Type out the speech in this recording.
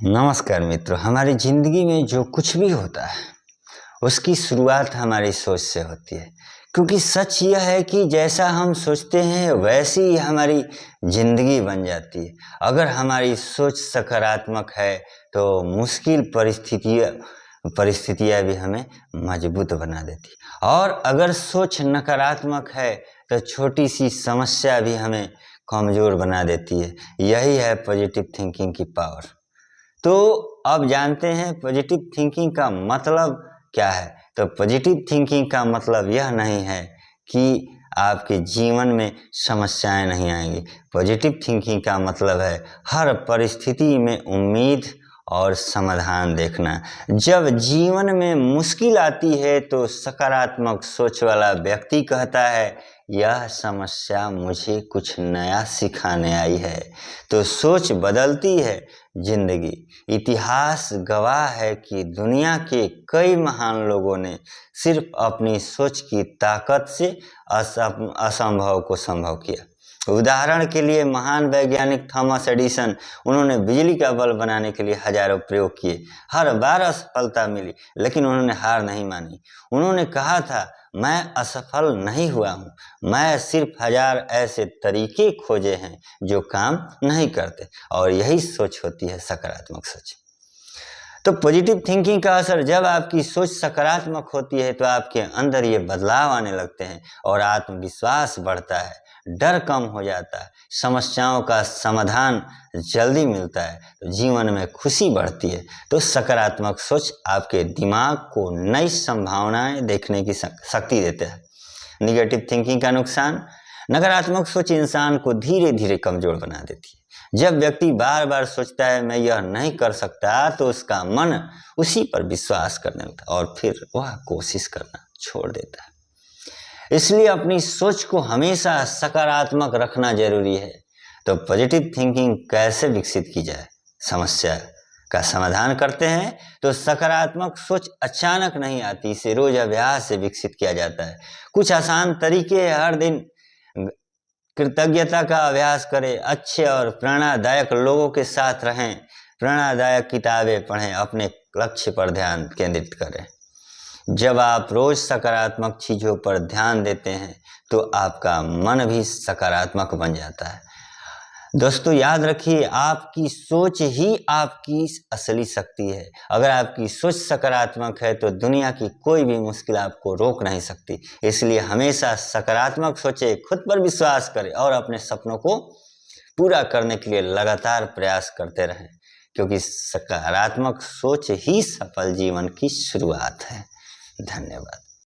नमस्कार मित्रों, हमारी ज़िंदगी में जो कुछ भी होता है उसकी शुरुआत हमारी सोच से होती है। क्योंकि सच यह है कि जैसा हम सोचते हैं वैसी ही हमारी ज़िंदगी बन जाती है। अगर हमारी सोच सकारात्मक है तो मुश्किल परिस्थितियाँ भी हमें मजबूत बना देती, और अगर सोच नकारात्मक है तो छोटी सी समस्या भी हमें कमज़ोर बना देती है। यही है पॉजिटिव थिंकिंग की पावर। तो अब जानते हैं पॉजिटिव थिंकिंग का मतलब क्या है। तो पॉजिटिव थिंकिंग का मतलब यह नहीं है कि आपके जीवन में समस्याएं नहीं आएंगी। पॉजिटिव थिंकिंग का मतलब है हर परिस्थिति में उम्मीद और समाधान देखना। जब जीवन में मुश्किल आती है तो सकारात्मक सोच वाला व्यक्ति कहता है, यह समस्या मुझे कुछ नया सिखाने आई है। तो सोच बदलती है जिंदगी। इतिहास गवाह है कि दुनिया के कई महान लोगों ने सिर्फ अपनी सोच की ताकत से असंभव को संभव किया। उदाहरण के लिए महान वैज्ञानिक थॉमस एडिसन, उन्होंने बिजली का बल्ब बनाने के लिए हजारों प्रयोग किए, हर बार असफलता मिली, लेकिन उन्होंने हार नहीं मानी। उन्होंने कहा था, मैं असफल नहीं हुआ हूँ, मैं सिर्फ 1000 ऐसे तरीके खोजे हैं जो काम नहीं करते। और यही सोच होती है सकारात्मक सोच। तो पॉजिटिव थिंकिंग का असर, जब आपकी सोच सकारात्मक होती है तो आपके अंदर ये बदलाव आने लगते हैं और आत्मविश्वास बढ़ता है, डर कम हो जाता है, समस्याओं का समाधान जल्दी मिलता है, तो जीवन में खुशी बढ़ती है। तो सकारात्मक सोच आपके दिमाग को नई संभावनाएं देखने की शक्ति देते हैं। निगेटिव थिंकिंग का नुकसान, नकारात्मक सोच इंसान को धीरे धीरे कमज़ोर बना देती है। जब व्यक्ति बार बार सोचता है मैं यह नहीं कर सकता, तो उसका मन उसी पर विश्वास करने लगता है और फिर वह कोशिश करना छोड़ देता है। इसलिए अपनी सोच को हमेशा सकारात्मक रखना जरूरी है। तो पॉजिटिव थिंकिंग कैसे विकसित की जाए? समस्या का समाधान करते हैं तो सकारात्मक सोच अचानक नहीं आती, इसे रोज अभ्यास से विकसित किया जाता है। कुछ आसान तरीके हैं। हर दिन कृतज्ञता का अभ्यास करें, अच्छे और प्रेरणादायक लोगों के साथ रहें, प्रेरणादायक किताबें पढ़ें, अपने लक्ष्य पर ध्यान केंद्रित करें। जब आप रोज सकारात्मक चीज़ों पर ध्यान देते हैं तो आपका मन भी सकारात्मक बन जाता है। दोस्तों याद रखिए, आपकी सोच ही आपकी असली शक्ति है। अगर आपकी सोच सकारात्मक है तो दुनिया की कोई भी मुश्किल आपको रोक नहीं सकती। इसलिए हमेशा सकारात्मक सोचें, खुद पर विश्वास करें और अपने सपनों को पूरा करने के लिए लगातार प्रयास करते रहें, क्योंकि सकारात्मक सोच ही सफल जीवन की शुरुआत है। धन्यवाद।